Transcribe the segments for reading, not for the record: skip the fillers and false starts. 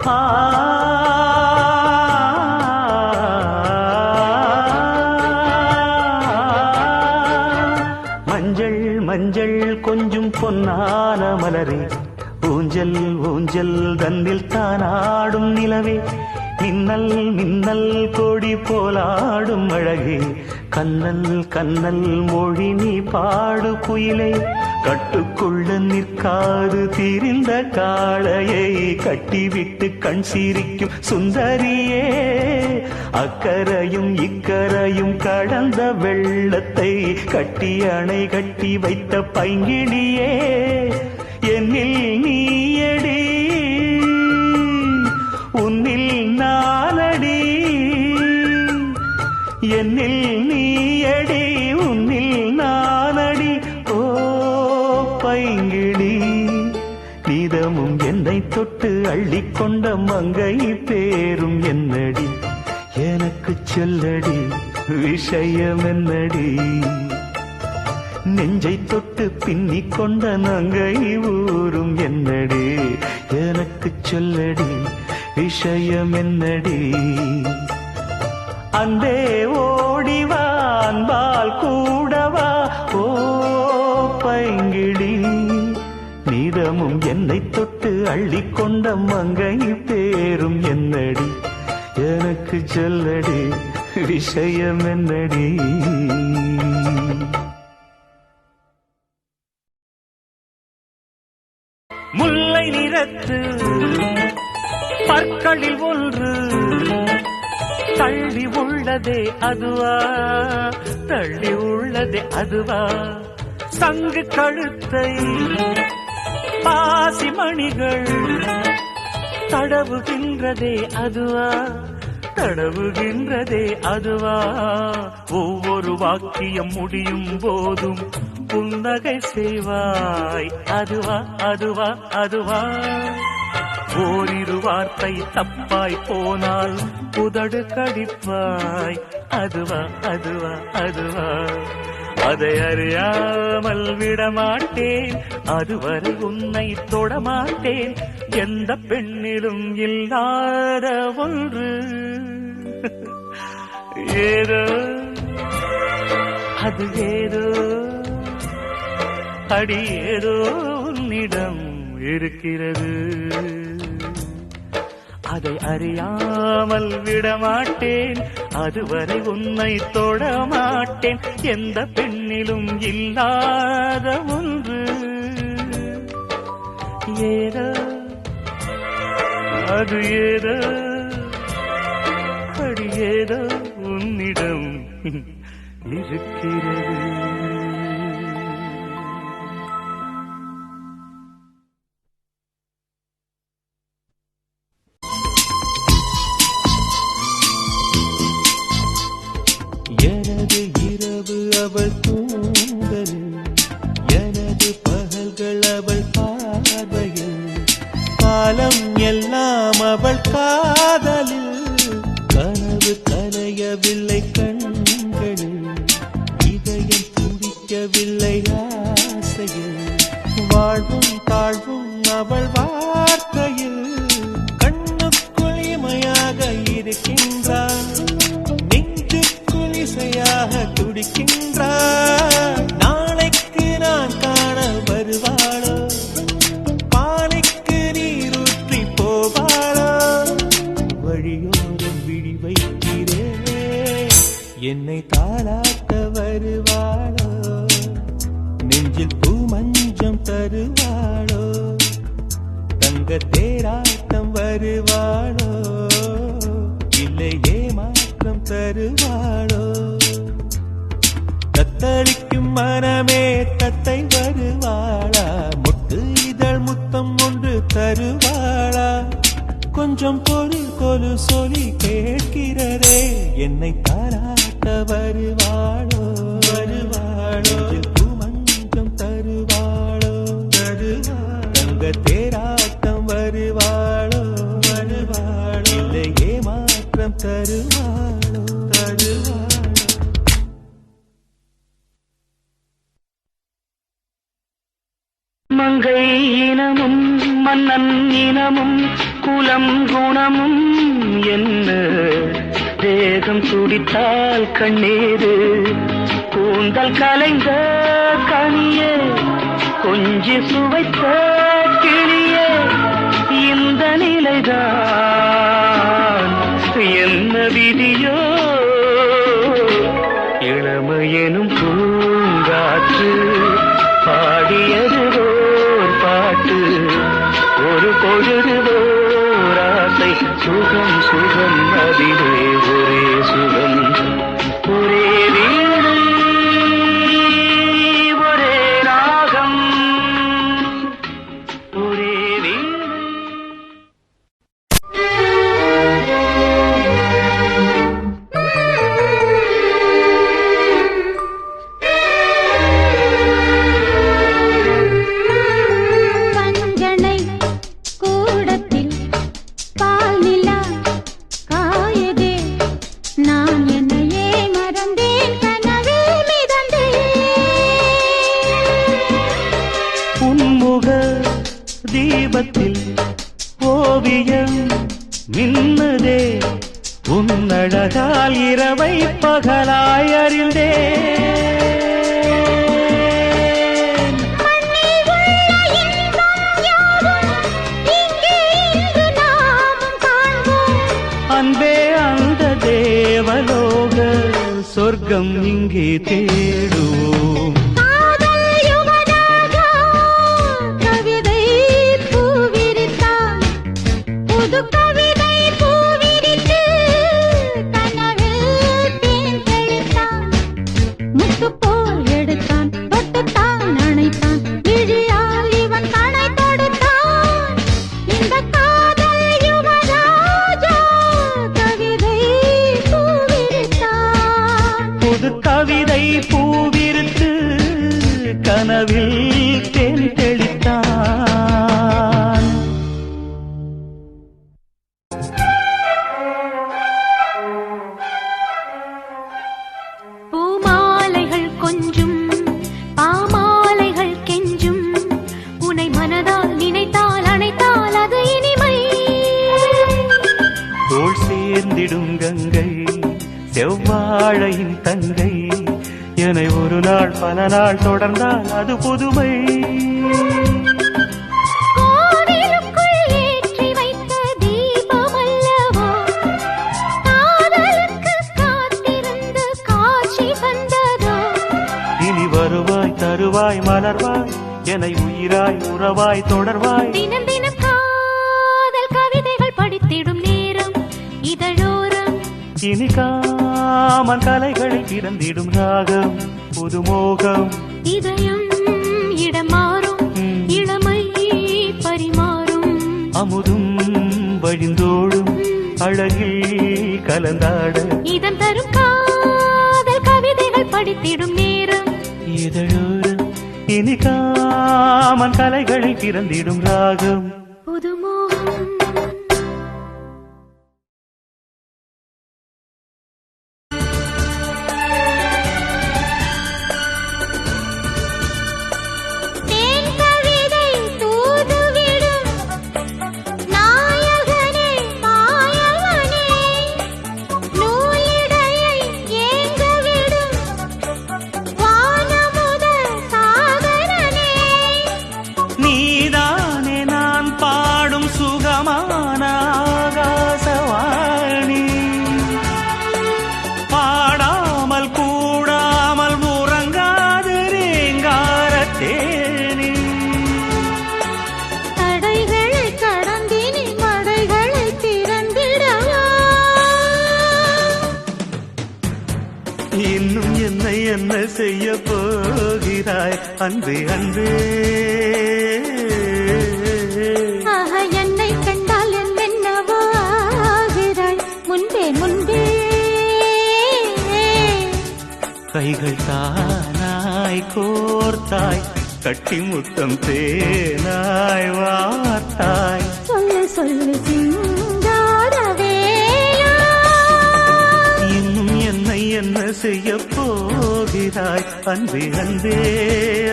ஆ மஞ்சள் மஞ்சள் கொஞ்சம் பொன்னான மலரே, ஊஞ்சல் ஊஞ்சல் தன்னில் தானாடும் நிலவே, மின்னல் மின்னல் கொடி போலாடும் அழகே, கண்ணல் கண்ணல் மொழி நீ பாடு குயிலே, கட்டுக்குள்ள நிற்காது திரிந்த காளையை கட்டிவிட்டு கண் சிரிக்கும் சுந்தரியே, அக்கரையும் இக்கரையும் கடந்த வெள்ளத்தை கட்டி அணை கட்டி வைத்த பைங்கிளியே, என்னில் நீயடி உன்னில் நானடி, என்னில் நீயடி உன்னில் நானடி, ஓ பைங்கிளி நீதமும் என்னை தொட்டு அள்ளிக்கொண்ட மங்கை பேரும் என்னடி, எனக்கு சொல்லடி விஷயம் என்னடி, நெஞ்சை தொட்டு பின்னிக் கொண்ட நங்கை ஊரும் என்னடி, எனக்கு சொல்லடி விஷயம் என்னடி, அந்தே ஓடிவா அன்பால் கூடவா, ஓ பைங்கிளி நீதமும் என்னை தொட்டு அள்ளிக்கொண்ட மங்கை பேரும் என்னடி, எனக்கு சொல்லடி விஷயம் என்னடி. முல்லை நிறத்து பற்களில் ஒன்று தள்ளி உள்ளதே அதுவா, தள்ளி உள்ளதே அதுவா, சங்கு கழுத்தை பாசி மணிகள் தடவுகின்றதே அதுவா, தடவுகின்றதே அதுவா, ஒவ்வொரு வாக்கியம் முடியும் போதும் புன்னகை செய்வாய் அதுவா அதுவா அதுவா, ஓரிரு வார்த்தை தப்பாய் போனால் உதடு கடிப்பாய் அதுவா அதுவா அதுவா, அதை அறியாமல் விடமாட்டேன், அதுவரை உன்னை தொடமாட்டேன், எந்த பெண்ணிலும் இல்லாத ஒன்று ஏதோ அது ஏதோ அடி ஏதோ உன்னிடம் இருக்கிறது, அதை அறியாமல் விடமாட்டேன், அதுவரை உன்னை தொடமாட்டேன், எந்த பெண்ணிலும் இல்லாத ஒன்று ஏதோ அது ஏதோ அடி ஏதோ உன்னிடம் இருக்கிறது. எனது இரவு அவள் தூங்கல், எனது பகல்கள் அவள் பார்வையில், காலம் எல்லாம் அவள் காதலில், கனவு கலையவில்லை கண்களில், இதயம் துடிக்கவில்லை ஆசையில், வாழ்வும் தாழ்வும் அவள் வார்த்தையில், கண்ணுக்குள் இமையாக இருக்கின்றான், இசையாக துடிக்கின்றார், நாளைக்கு நான் காண வருவாளோ, பாலைக்கு நீரூற்றி போவாளோ, வழியோரம் விழி வைக்கிறே என்னை தாளாட்ட வருவாளோ, நெஞ்சில் பூமஞ்சம் தருவாளோ, தங்க தேராட்டம் வருவாளோ, இல்லை ஏமாற்றம் தருவாளோ, தத்தளிக்கும் மனமே தத்தை வருவாளா, முட்டு இதழ் முத்தம் ஒன்று தருவாளா, கொஞ்சம் பொருள் கொலு சொல்லி கேட்கிறரே என்னை தாராட்ட வருவாளோ, வருவாளோ, பூமஞ்சம் தருவாளோ, தங்க தேராட்டம் வருவாளோ, வருவாளோ, இல்லை ஏமாற்றம் தருவாளோ, தருவாளோ. மங்கை இனமும் மன்னன் இனமும் குலம் குணமும் என்ன தேகம் துடித்தால் கண்ணீரு கூந்தல் கலைந்த கனியே கொஞ்சி சுவைத்த கிளியே இந்த நிலைதான் என்ன விதியோ இளமையெனும் பூங்காற்று பாடியது ஓர் பாட்டு ஒரு பொழுதுவோர் ஆசை சுகம் சுகம் அதிலே ஒரே சுகம் ஒரே வீடு ஒரே ராகம் ஒரே வீடு. தீபத்தில் ஓவியம் மின்னதே உன்னழகால் இரவை பகலாய் அறிந்தேன். அன்பே அந்த தேவலோக சொர்க்கம் இங்கே தேடுவோம். கவிதை பூவிருத்து கனவில் தேன் தெளித்தான். பூமாலைகள் கொஞ்சும் பாமாலைகள் கெஞ்சும் உனை மனதால் நினைத்தால் அணைத்தால் அது இனிமை. தோள் சேர்ந்திடும் கங்கை செவ்வாழையின் தங்கை என்னை ஒரு நாள் பல நாள் தொடர்ந்தால் அது புதுமை. கோவிலுக்குள் ஏற்றி வைத்த தீபம் அல்லவோ காதலுக்கு காத்திருந்து காட்சி வந்ததோ. இனி வருவாய் தருவாய் மலர்வாய் என்னை உயிராய் உறவாய் தொடர்வாய். தினம் தினம் காதல் கவிதைகள் படித்திடும் நேரம் இதழோரம் இனி காமன் கலைகளில் பிறந்திடும் ராகம் புதுமோகம். இதயம் இடமாறும் இளமை பரிமாறும் அமுதும் வழிந்தோடும் அழகில் கலந்தாட இதன் தரும் காதல் கவிதைகள் படித்திடும் நேரம் இதழோரம் இனி காமன் கலைகளில் பிறந்திடும் ராகம் புதுமோகம். இன்னும் என்னை என்ன செய்ய போகிறாய் அன்பே அன்பே. என்னை கண்டால் என்னவோ ஆகிறாய் முன்பே முன்பே. கைகள் தானாய் கோர்த்தாய் கட்டி முத்தம் தேனாய் வார்த்தாய். சொல்லு சொல்லு சிங்காரவே இன்னும் என்னை என்ன செய்ய போகிறாய் அன்பே அன்பே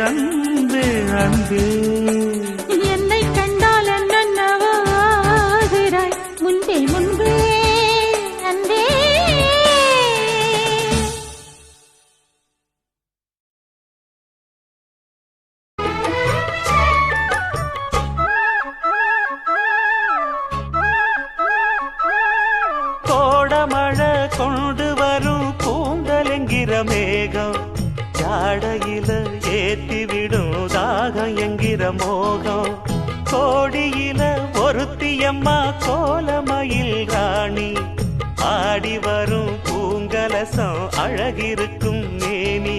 அன்பே அன்பே. என்னை கண்டால் என்னவோ ஆகிறாய் கொண்டு வரும் கூந்தல் என்கிற மேகம் ஜாடையில ஏத்திவிடும் தாகம் என்கிற மோகம் கோடியில ஒருத்தியம்மா கோலமயில் ராணி ஆடி வரும் பூங்கலசம் அழகிருக்கும் மேனி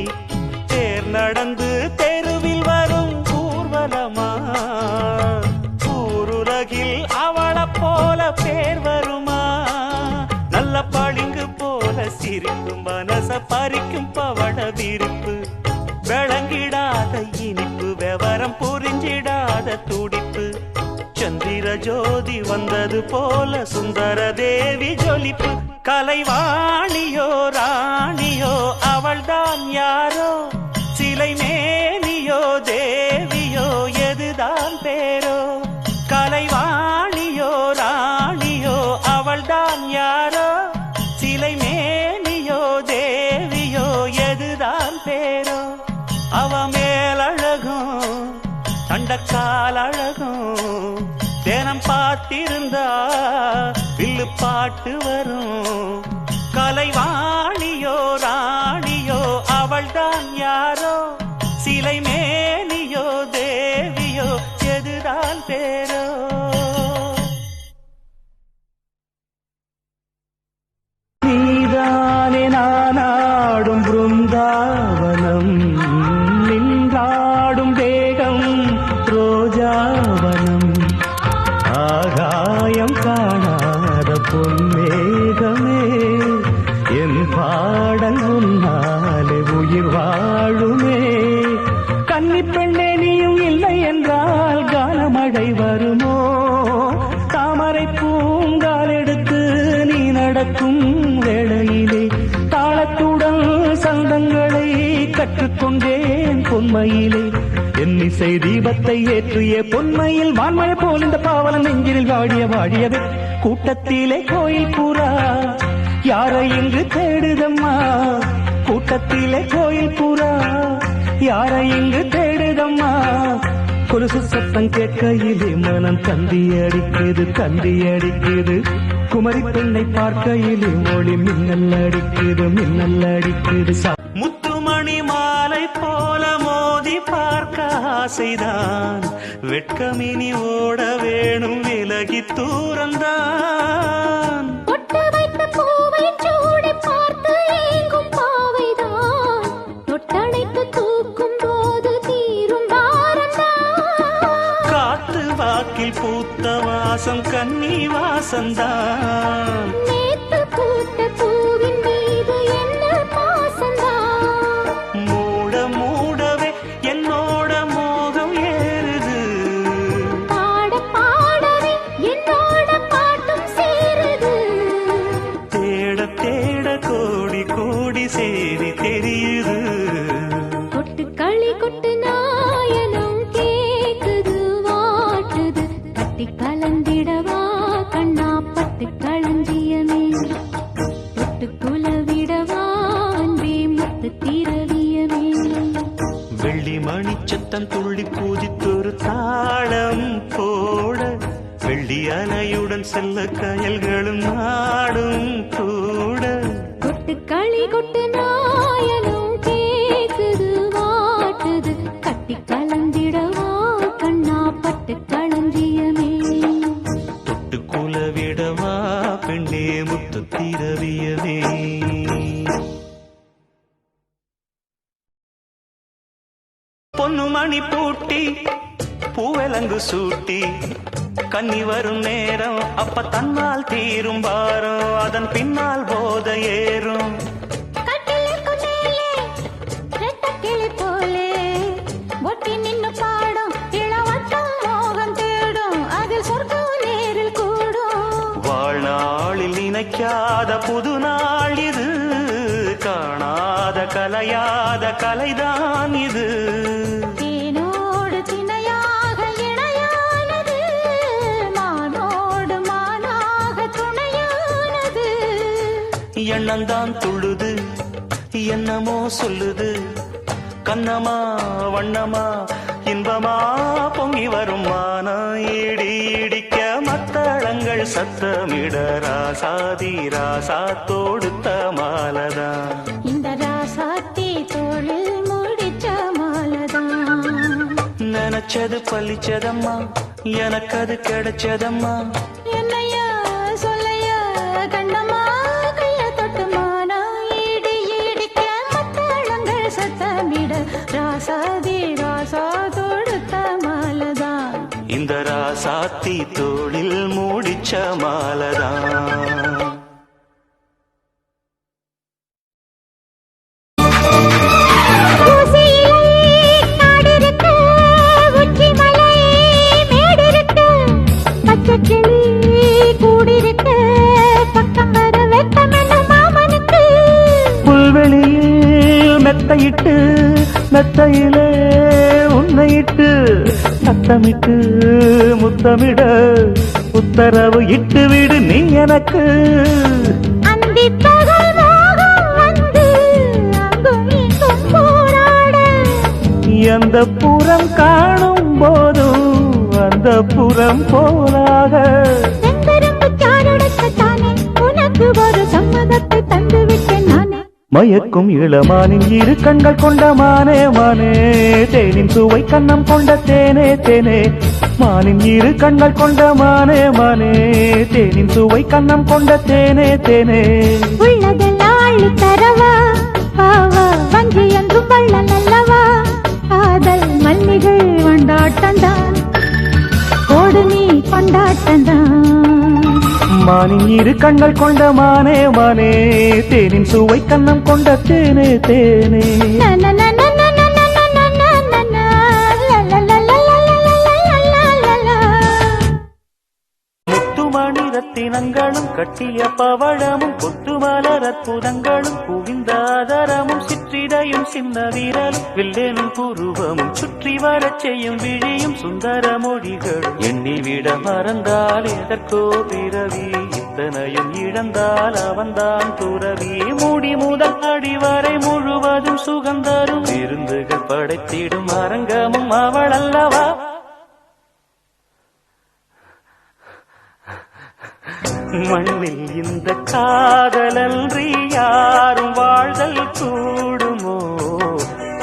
தேர் நடந்து தெருவில் வரும் ஊர்வலமா ஊருலகில் அவளை போல பேர் வருமா நல்ல பளிங்கு போல சிரிக்கும் மனச பறிக்கும் பவள விரிப்பு விளங்கிடாத இனிப்பு விவரம் புரிஞ்சிடாத துடிப்பு சந்திர ஜோதி வந்தது போல சுந்தர தேவி ஜொலிப்பு கலைவாணியோ ராணியோ அவள்தான் யாரோ சிலை மேனியோ தேவியோ எதுதான் பேரோ கலைவாணியோ ராணியோ அவள்தான் யாரோ சிலை மேனியோ தேவியோ எதுதான் பேரோ அவ மேலழகும் தண்டக்கால் அழகும் தினம் பார்த்திருந்தா வில்லு பாட்டு வரும் கலைவாணியோ ராணியோ அவள்தான் யாரோ சிலை மேனியோ தேவியோ எதுதான் பேரோ நீதானே நானாடும் பிருந்தாவனம் நின்றாடும் வேகம் ரோஜாவனம் ஆகாயம் காணாத பொன்மேகமே என் பாடல் உன்னாலே உயிர் வாழுமே கன்னி பெண்ணே நீயும் இல்லை என்றால் கானமழை வருமோ தாமரை பூங்கால் எடுத்து நீ நடக்கும் வேளையிலே தாளத்துடன் சந்தங்களை கற்றுக்கொண்டேன் பொன்மையிலே என்னிசை தீபத்தை ஏற்றிய பொன்மையில் வான்மழை போல் இந்த பாவலன் நெஞ்சில் வாடியது கூட்டத்திலே கோயில் பூரா யாரை இங்கு தேடுதம்மா கூட்டத்திலே கோயில் பூரா யாரை இங்கு தேடுதம்மா கொலுசு சத்தம் கேட்கையிலே மனம் தந்தி அடிக்குது குமரி பெண்ணை பார்க்கையிலே மொழி மின்னல் அடிக்குது முத்துமணி மாலை போல மோதி பார்க்க ஆசைதான் வெட்கமினி ஓட வேணும் விலகி தூரந்தான் பொட்டு வைத்த பூவை சூடி பார்த்து ஏங்கும் பாவைதான் தொட்டணைத்து தூக்கும் போது தீரும் பாரந்தான் காத்து வாக்கில் பூத்த வாசம் கன்னி வாசந்தான் நேத்து பூத்த பூவின் மீது என்ன பாசந்தான் மூடவே என்னோட மோகம் ஏறுது பாடவே என்னோட பாட்டும் சேருது தேட கோடி கோடி சேரி தெரியுது கொட்டு களி கொட்டு நாயனம் கேக்குது வாட்டுது கட்டி கலந்திடவா கண்ணா பட்டு களஞ்சியமே தொட்டு குலவிடவா அன்பே முத்து திரவியமே வெள்ளி மணி சத்தம் துள்ளி பூஜித்தொரு தாளம் போட வெள்ளி அலையுடன் செல்ல கயல்களும் நாடும் கூட கொட்டு களி கொட்டு நாயனம் கேக்குது வாட்டுது கட்டி கலந்திடவா கண்ணா பட்டு களஞ்சியமே தொட்டு குலவிடவா பெண்ணே முத்து திரவியவே பொன்னு மணி பூட்டி பூவலங்கு சூட்டி கன்னி வரும் நேரம் அப்ப தன்னால் தீரும் பாரம் அதன் பின்னால் போத ஏறும் கட்டிலே கொண்டேலே ரெட்டக்கிளி போலே ஒட்டி நின்னு பாடும் இளவட்டம் மோகம் தேடும் அதில் சொர்க்கம் நேரில் கூடும் வாழ்நாளில் நினைக்காத புது நாள் இது காணாத கலையாத கலைதான் இது தேனோடு திணையாக இணையானது மானோடு மானாக துணையானது எண்ணந்தான் துள்ளுது என்னமோ சொல்லுது கண்ணமா வண்ணமா இன்பமா பொங்கி வரும் மானம் இடி இடிக்க மத்தளங்கள் கண்கள் சத்தமிட ராசாதி ராசா தொடுத்த மாலதான். இந்த ராசாத்தி தோளில் முடிச்ச மாலதான். நினைச்சது பழிச்சதம்மா, எனக்கு அது கிடைச்சதம்மா. என்னையா சொல்லையா கண்ணம்மா, கைய தொட்டுமானா ஈடு ஈடிக்க மத்தளங்கள் சத்தமிட ராசாதி ராசா தொடுத்த மாலதான். இந்த ராசாத்தி தோளில் மூடிச்ச மாலதான். புல்வெளியில் மெத்தையிட்டு மெத்தையிலே உன்னையிட்டு சத்தமிட்டு முத்தமிட உத்தரவு இட்டு விடு நீ எனக்கு. எந்த புறம் காணும் போதும் அந்த புறம் போலாக உனக்கு ஒரு சம்மதத்தை தந்து விட்டேன் நானே. மயக்கும் இளமானின் இரு கண்கள் கொண்ட மானே மானே, தேனின் சுவை கண்ணம் கொண்ட தேனே தேனே. மானின் இரு கண்கள் கொண்ட மானே மானே, தேனின் சுவை கண்ணம் கொண்ட தேனே தேனே. உள்ளதெல்லாம் அள்ளி தரவா பாவா, வஞ்சி என்றும் வள்ளல் அல்லவா. காதல் மல்லிகள் கொண்டாட்டந்தான், ஓடு நீ கொண்டாட்டந்தான். மானின் இரு கண்கள் கொண்ட மானே மானே, தேனின் சுவை கண்ணம் கொண்ட தேனே தேனே. முத்துமணி ரத்தினங்களும் கட்டிய பவழமும் கொத்துமலர் அற்புதங்களும் குவிந்த ஆதரமும் சிற்றிடையும் சின்ன வீரலும் வில்லேனும் புருவமும் சுற்றி வரச் செய்யும் விழியும் சுந்தர மொழிகளும் எண்ணிவிட மறந்தால் எதற்கோ பிறவி, இத்தனையும் இழந்தால் அவன்தான் துறவி. மூடி முதல் அடி வரை முழுவதும் சுகந்தரும் விருந்துகள் படைத்திடும் அரங்கமும் அவள் அல்லவா. மண்ணில் இந்த காதலன்றி யாரும் வாழ்தல் கூடுமோ,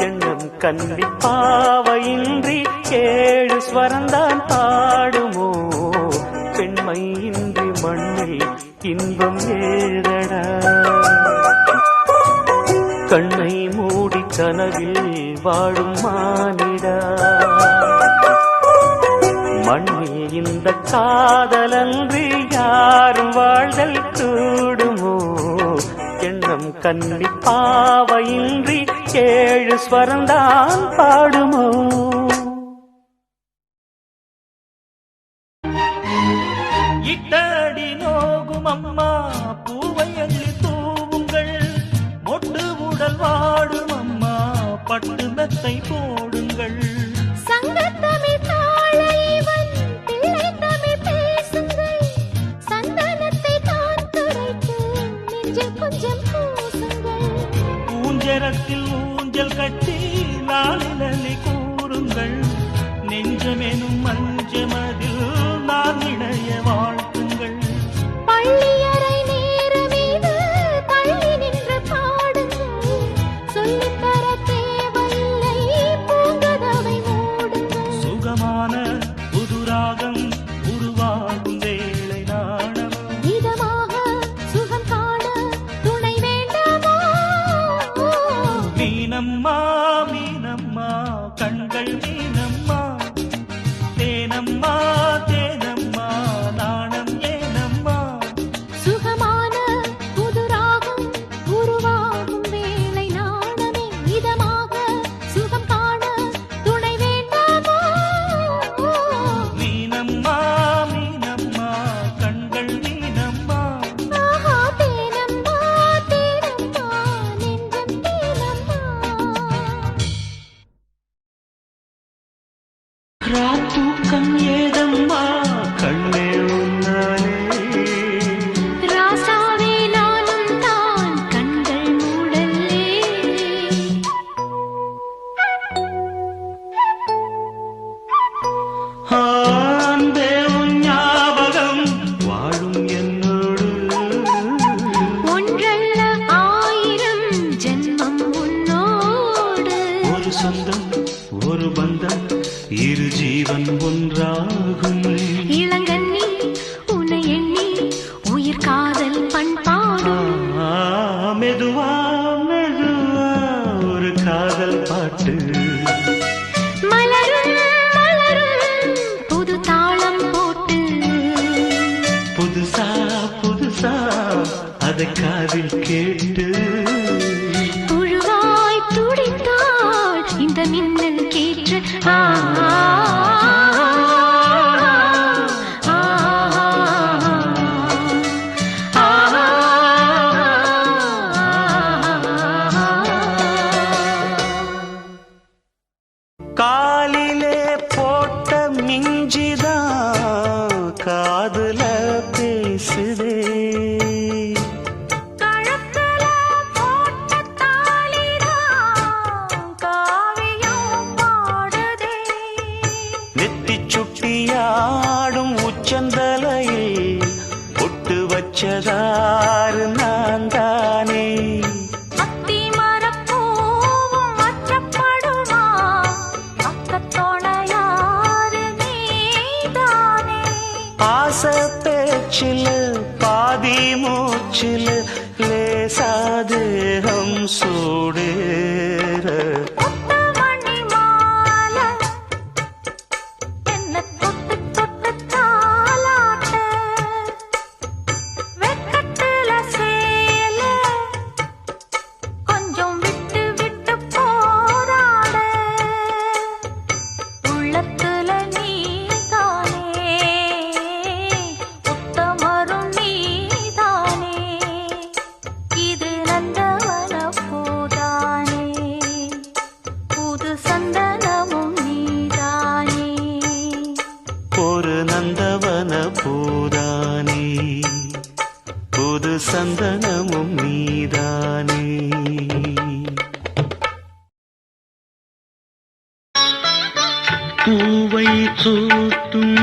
எண்ணம் கண்டிப்பாவையின்றி ஏழு ஸ்வரந்தான் பாடுமோ. பெண்மை இன்றி மண்ணில் இன்பம் ஏறடா, கண்ணை மூடி கனவில் வாழும் மானிடா. மண்ணில் இந்த காதலன்றி யாரும் வாழ்தல் கூடுமோ, எண்ணம் கண்டிப்பாவையின்றி ஏழு ஸ்வரந்தான் பாடுமோ. இட்டடி நோகும் அம்மா பூவை அள்ளி தூவுங்கள், மொட்டு உடல் வாடும் அம்மா பட்டு மெத்தை போடுங்கள். சங்கத்தமிழ் தாளைவன் பிள்ளை தமிழ் பேசுங்கள், சந்தனத்தை தான் துடைத்து நெஞ்சில் கொஞ்சம் பூசுங்கள். ஊஞ்சரத்தில் ஊஞ்சல் கட்டி லாலிலி கூறுங்கள், நெஞ்சமெனும் மஞ்சமதில் நான் இணைய வாழ்த்துங்கள். பள்ளியறை நேர மீது பள்ளி நின்று பாடுங்கள், சொல்லித்தர தேவையில்லை பூங்கதவை மூடுங்கள். சுகமான புதுராகம் உருவாகும் வேளை நாணம், இதமாக சுகம் காண துணை வேண்டாமா. மீனம்மா மீனம்மா கண்கள் மீனம்மா, தேன் அதை காதில் கேட்டு புழுவாய் துடித்தாள் இந்த மின்னல் கேற்று காலிலே போட்ட மிஞ்சிதான் காதுல பேசுதே கழுத்துல போட்ட தாலிதான் காவியம் பாடுதே நெத்தி சுட்டியாடும் உச்சந்தலையில் பொட்டு வச்சதாறு நான் தானே அத்தி மரப்பூவும் அச்சப்படுமா அக்கத்தோணையாறு நீதானே ஆசை பேச்சில் பாதி மூச்சில் லேசாதேகம் சூடேற முத்துமணி மாலை என்ன தொட்டு தொட்டு தாலாட்ட வெக்கத்துல சேல கொஞ்சம் விட்டு விட்டு போராட உள்ளத்துல நீதானே உத்தமரும் நீதானே இது நந்தவன பூதானே புது சந்தனமும் நீதானே ஒரு நந்தவன பூதானே புது சந்தனமும் நீதானே பூவை சூட்டும்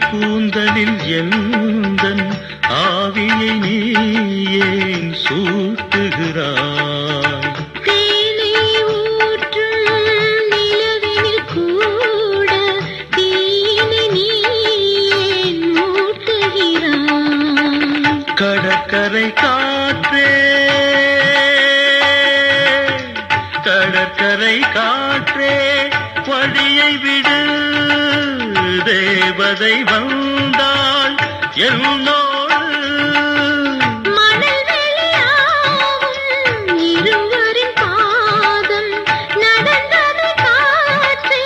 கூந்தலில் எந்தன் ஆவியை நீ ஏன் சூட்டுகிறாய் தேனை ஊற்றும் நிலவினில் கூட தீனை நீ ஏன் மூட்டுகிறாய் கடற்கரை காற்றே கடற்கரை காற்றே வழியை விடு தேவதை வந்தாள் என்னோடு மணல் வெளியாகும் இருவரின் பாதம் நடந்தது காற்றே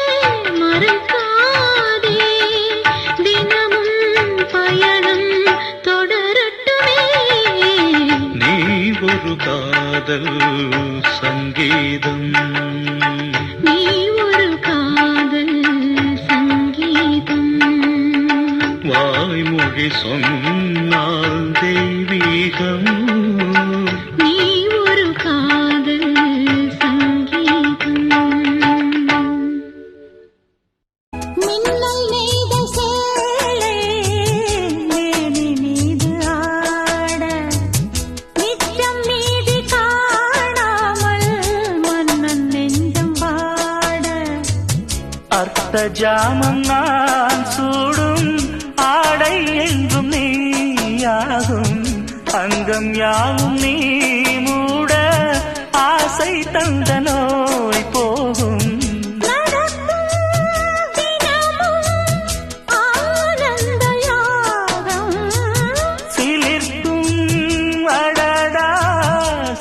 மறக்காதே தினமும் பயணம் தொடரட்டுமே நீ ஒரு காதல் சங்கீதம் நீ ஒரு காதல் சங்கீதம் வாய்மொழி சொன்னால் தெய்வீகம் நீ ஒரு காதல் சங்கீதம் மின்னல் நெய்த சேலை மேனி மீது ஆட நிச்சம் நீதி காணாமல் மன்னன் நெஞ்சம் பாட அர்த்த ஜாமம் நான் சூடும் ஆடை என்றும் நீயாகும் அங்கம் யாவும் நீ மூட ஆசை தந்த நோய் போகும் நடக்கும் தினமும் ஆனந்த யாகம் சிலிர்க்கும் அடடா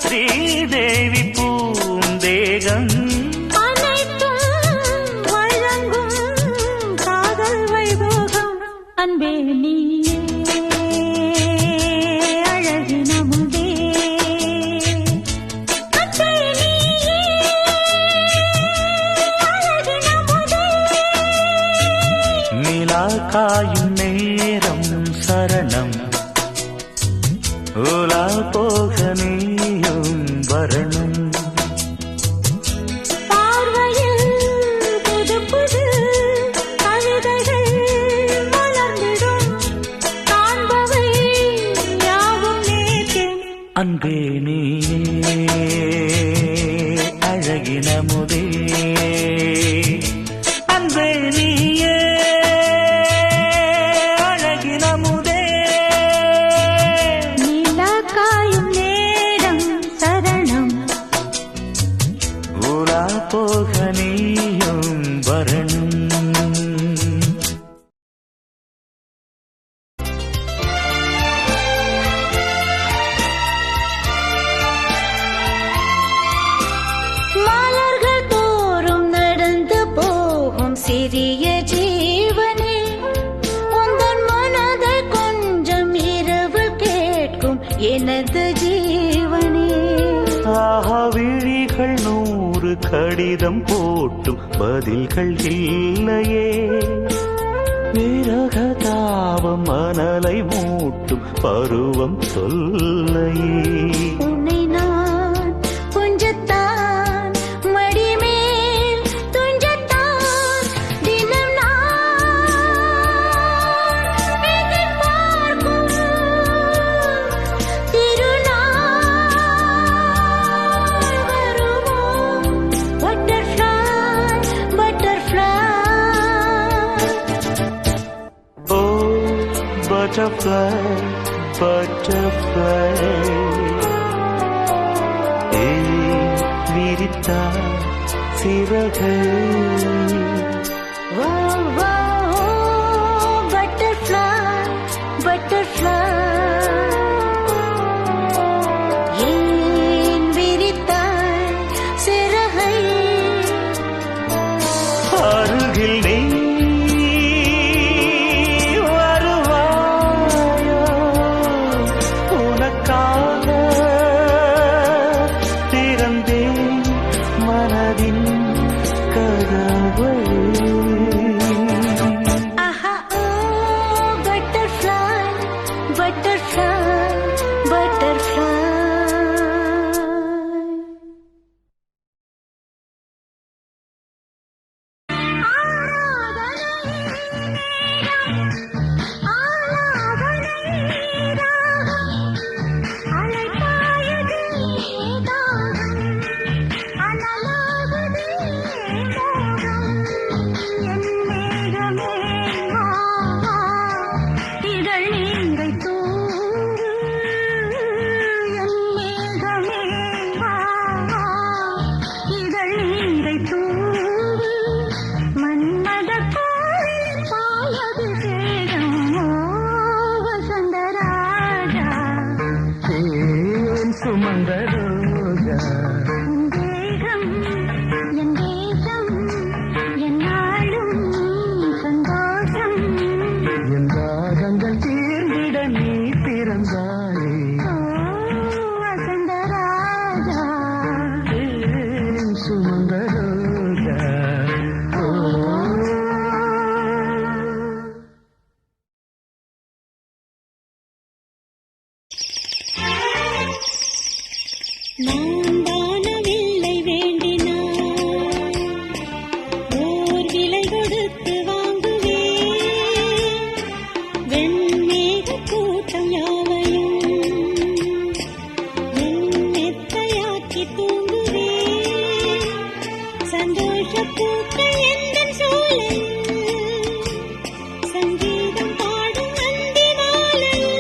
ஸ்ரீதேவி பூந்தேகம் அனைத்தும் வழங்கும் காதல் வைபோகம் அன்பே நீயே அழகின முதே அன்பே நீயே அழகின முதே நிலா காயும் நேரம் சரணம் உலா போக நீயும் வரணும் பார்வையில் புது புது கவிதைகள் மலர்ந்திடும் காண்பவை யாவும் நேற்றே அன்பே நீயே அழகின முதே அன்பே நீயே அழகின முதே நிலா காயும் நேரம் சரணம் உலா போக நீயும் வரணும் சிறிய ஜீவனே உந்தன் மனதை கொஞ்சம் இரவு கேட்கும் எனது ஜீவனே. ஆஹா விழிகள் 100 கடிதம் போட்டும் பதில்கள் இல்லையே. விரக தாபம் மணலை மூட்டும் பருவம் சொல்லையே. உன்னை நான் கொஞ்சத்தான் மடிமேல் துஞ்சத்தான் தினம் நான் எதிர்பார்க்கும் திருநாள் வருமோ. Butterfly butterfly Oh, butterfly, butterfly. விரித்தா சிறகை. பட்டர்ஃப்ளை பட்டர்ஃப்ளை ஏன் விரித்தாய் சிறகை. அருகில் நீ வருவாயோ, உனக்காக திறந்தேன் மனதின் கதவை. ஆஹா ஓ பட்டர்ஃப்ளை பட்டர்ஃப்ளை பட்டர்ஃப்ளை. சுமந்த ரோஜா என் தேசம் என்னாலும் சந்தோஷம். என் ராகங்கள் தீர்ந்திட நீ பிறந்தாயே. வசந்தராஜா சுமந்த ரோஜா. நான் வானவில்லை வேண்டினான் ஓர் விலை கொடுத்து வாங்குவேன். வெண்மேக கூட்டம் யாவையும் என் மெத்தையாக்கி தூங்குவேன். சந்தோஷ பூக்கள் எந்தன் சோலையில் சங்கீதம் பாடும் அந்தி மாலையில்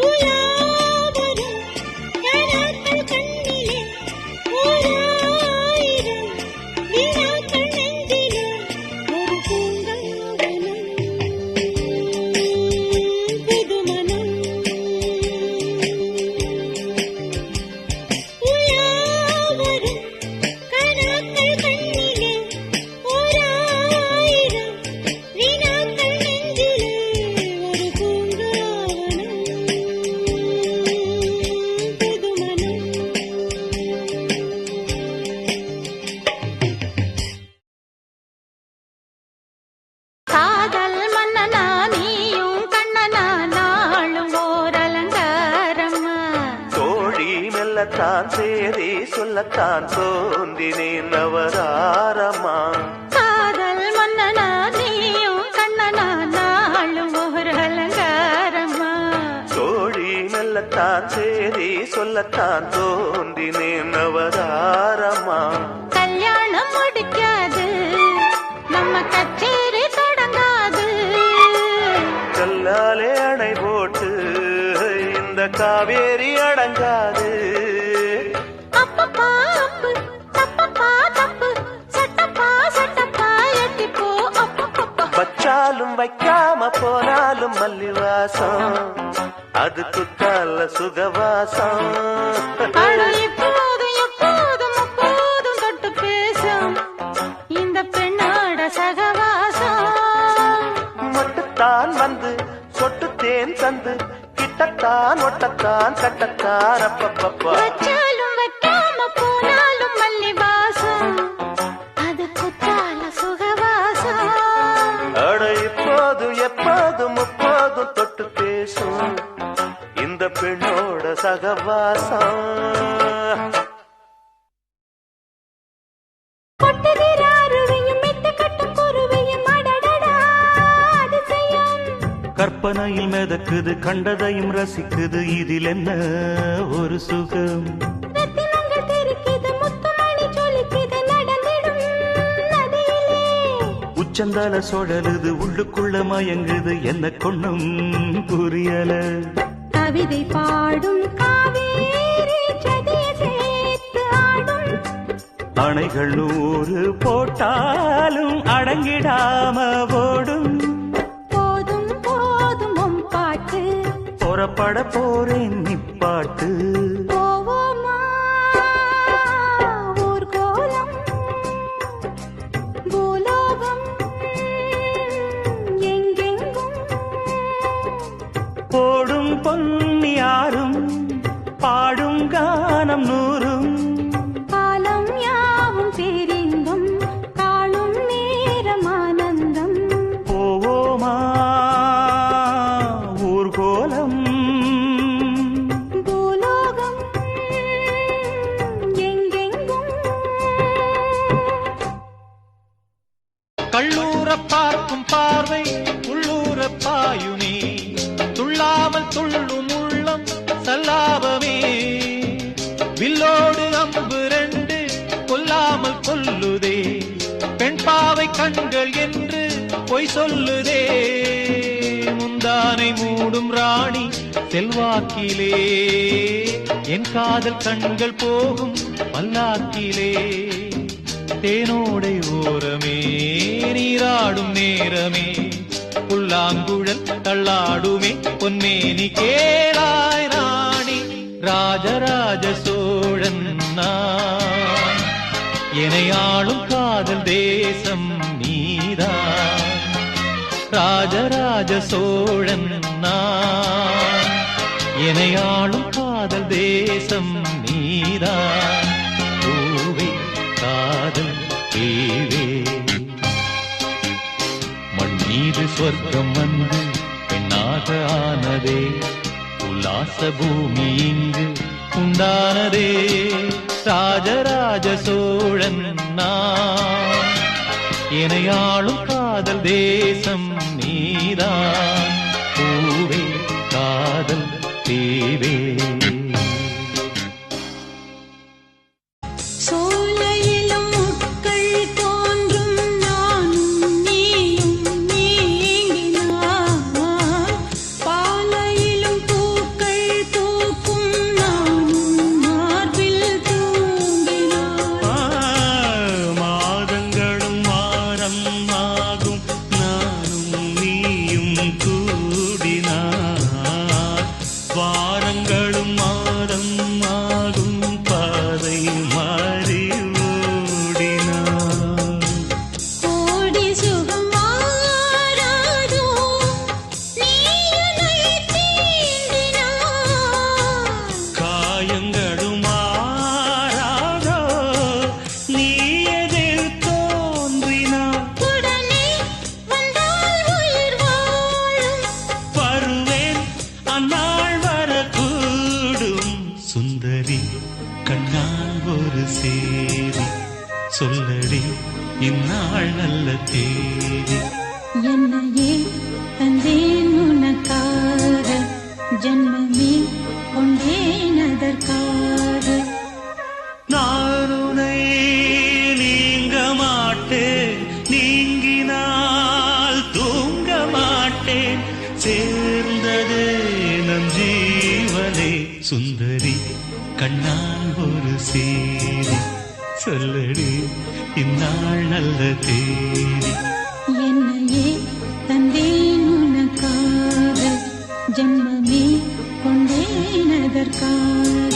உலாவரும் கனாக்கள் கண்ணிலே ஓராயிரம் வினாக்கள் நெஞ்சிலே ஒரு பூங்காவனம் புதுமனம். உலாவரும் கனாக்கள் கண்ணிலே ஓராயிரம் வினாக்கள் நெஞ்சிலே ஒரு பூங்காவனம் புதுமனம். காதல் மன்னனா நீயும் கண்ணனா நாளும் ஓர் அலங்காரம்மா. தோழி மெல்லத்தான் சேரி சொல்லத்தான் தோன்றினேன் நவராரமா. காதல் மன்னனா நீயும் கண்ணனா நாளும் ஓர் அலங்காரம்மா. தோழி மெல்லத்தான் சேரி சொல்லத்தான் தோன்றினேன் நவராரமா. கல்யாணம் முடிக்காது நம்ம கச்சேரி தொடங்காது. கல்லாலே அணை போட்டு இந்த காவேரி அடங்காது. அப்பப்பா அப்பு தப்பப்பா தப்பு சட்டப்பா சட்டப்பா எட்டிப்போ அப்பப்பப்பா. வச்சாலும் வைக்காம போனாலும் மல்லிவாசம் அது குத்தால சுகவாசம். அட இப்போதும் எப்போதும் அப்போதும் தொட்டு பேசும் இந்த பெண்ணா கட்டத்தான் ஒட்டத்தான் கட்டத்தான் அப்பப்பப்பா வச்சாலும் வைக்காம போனாலும் மல்லி வாசம் அது குத்தால சுகவாசம் அட இப்போது எப்போது முப்போது தொட்டு பேசும் இந்த பெண்ணோட சகவாசம் கற்பனையில் மிதக்குது கண்டதையும் ரசிக்குது இதில் என்ன ஒரு சுகம் உச்சந்தால சுழலுது உள்ளுக்குள்ள மயங்குது என்ன கொண்ணும் புரியல கவிதை பாடும் காவேரி சதிய சேர்த்து ஆடும் அணைகள் 100 போட்டாலும் அடங்கிடாம ஓடும் புறப்பட போறேன் நிப்பாட்டு போவோமா ஊர்கோலம் பூலோகம் எங்கெங்கும் போடும் பொன்னியாரும் பாடும் கானம் 100 காலம் யாவும் பேரின்பம் காணும் நேரம் ஆனந்தம் போவோமா ஊர்கோலம் கள்ளூர பார்க்கும் பார்வை உள்ளூர பாயுனே துள்ளாமல் துள்ளும் உள்ளம் சல்லாபமே வில்லோடு அம்பு 2 கொல்லாமல் கொல்லுதே பெண் பாவை கண்கள் என்று பொய் சொல்லுதே முந்தானை மூடும் ராணி செல்வாக்கிலே என் காதல் கண்கள் போகும் பல்லாக்கிலே தேனோடை ஓரமே நீராடும் நேரமே புல்லாங்குழல் தள்ளாடுமே பொன்னேனி கேளாய் ராணி ராஜராஜ சோழன் நான் எனையாளும் காதல் தேசம் நீதான் ராஜராஜ சோழன் நான் எனையாளும் காதல் தேசம் நீதான் பூவே காதல் தேவே மண் மீது சொர்க்கம் வந்து பெண்ணாக ஆனதே உல்லாச பூமி இங்கு உண்டானதே ராஜராஜ சோழன் நான் எனையாளும் காதல் தேசம் நீதான் பூவே காதல் தேவே சொல்லடி இந்நாள் நல்ல தேதி என்னையே தந்தேன் உனக்காக ஜன்மமே கொண்டேன் அதற்காக நான் உன்னை நீங்க மாட்டேன் நீங்கினால் தூங்க மாட்டேன் சேர்ந்ததே நம் ஜீவனே சுந்தரி கண்ணால் ஒரு சேரி சொல்லடி இந்நாள் நல்ல தேதி என்னையே தந்தேன் உனக்காக ஜன்மமே கொண்டேன் அதற்காக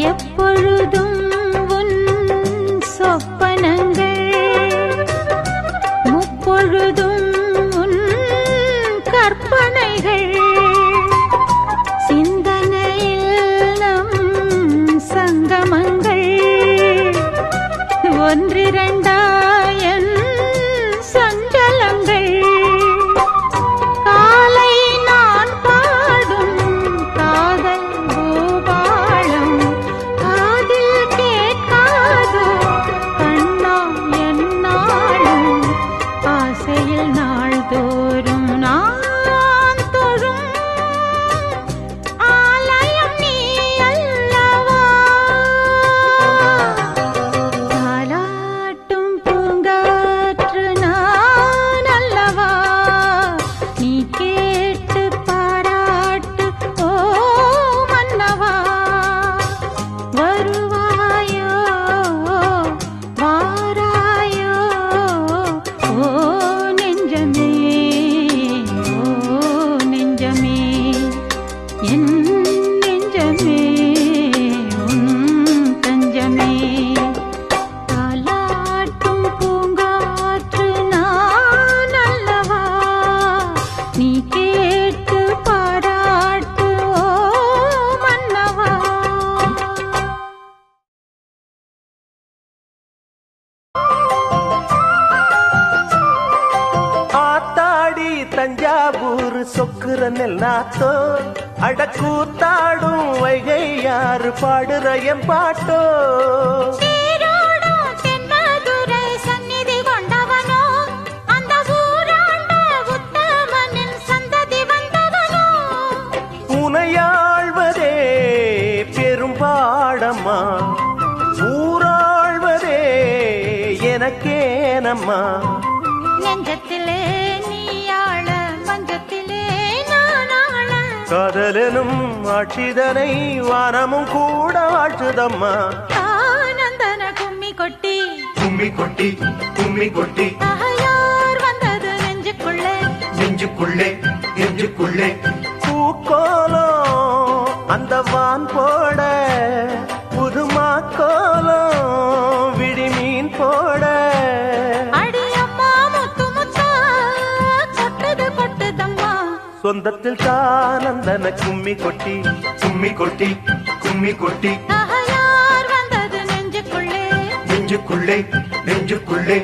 எப்பொழுதும் உன் சொப்பனங்கள் தஞ்சாவூர் சொக்குற நெல்லாத்தோ அடக்கூத்தாடும் வைகை யாரு பாடுற என் பாட்டோ சீரோடும் தென்மதுரை சந்நிதி கொண்டவனோ அந்த ஊராண்ட உத்தமனின் சந்ததி வந்தவனோ உனையாழ்வதே பெரும்பாடம்மா ஊராழ்வதே எனக்கேனம்மா நெஞ்சத்திலே நீயாள மஞ்சத்திலே நானாள காதலனும் ஆட்சிதனை வானமும் கூட வாழ்த்துதம்மா ஆனந்தன கும்மி கொட்டி கும்மி கொட்டி கும்மி கொட்டி யார் வந்தது நெஞ்சுக்குள்ளே நெஞ்சுக்குள்ளே நெஞ்சுக்குள்ளே பூக்கோலம் அந்த வான் போட புதுமா கோலம் விடிமீன் போட அடியம்மா முத்து முத்தா கொட்டுது கொட்டுதம்மா சொந்தத்தில் தானந்தன கும்மி கொட்டி கும்மி கொட்டி கும்மி கொட்டி யார் வந்தது நெஞ்சுக்குள்ளே நெஞ்சுக்குள்ளே நெஞ்சுக்குள்ளே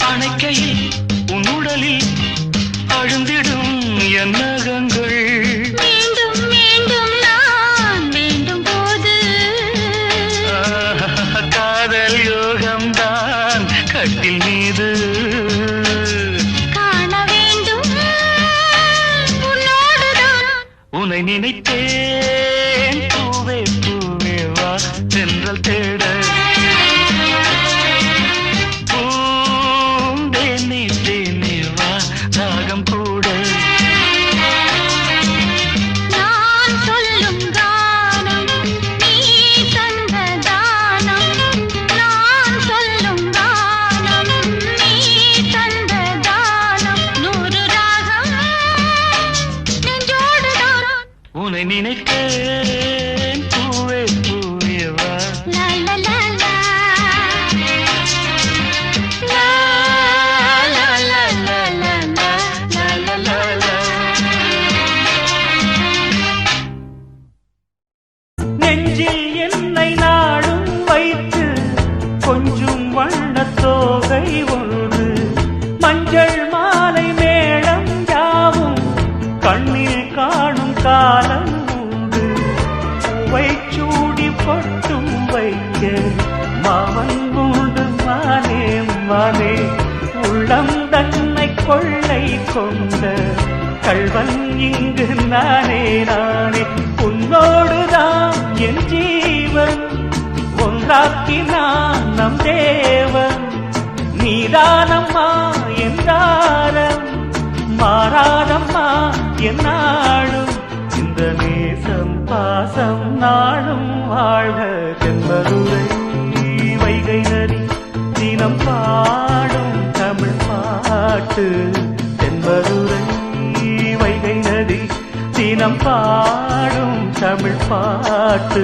அணைக்கையில் உன் உடலில் அழுந்திடும் என் நகங்கள் மீண்டும் மீண்டும் நான் வேண்டும் போது காதல் யோகம்தான் கட்டில் மீது காண வேண்டும் உன்னோடுதான் உன்னை நினைத்தேன் பூவே பூவே வா சென்றல் தேட பூந்தேனே தேனே வா ராகம் கூட நான் சொல்லும் கானம் நீ தந்த தானம் நான் சொல்லும் கானம் நீ தந்த தானம் 100 ராகம் நெஞ்சோடுதான் உன்னை நினைத்தேன் பூவே பூவே வா லா லா லா லா லா லா லா லா லா லா லா லா நெஞ்சில் என்னை நாடும் வைத்து கொஞ்சம் வண்ணத் தோகை ஒன்று மஞ்சள் மாலை மேளம் யாவும் கண்ணில் காணும் காலம் உண்டு பூவை சூடி பொட்டும் வைக்க மாமன் உண்டு மானே மானே உள்ளம் தன்னை கொள்ளை கொண்ட கள்வன் இங்கு நானே நானே உன்னோடுதான் என் ஜீவன் ஒன்றாக்கினான் நம் தேவன் நீதானம்மா என்றாரம் மாறாதம்மா என்னாடும் இந்த நேசம் பாசம் நாளும் வாழ்க தென்பதுரை வைகை நதி தினம் பாடும் தமிழ் பாட்டு தென்பதுரை வைகை நதி தினம் பாடும் தமிழ் பாட்டு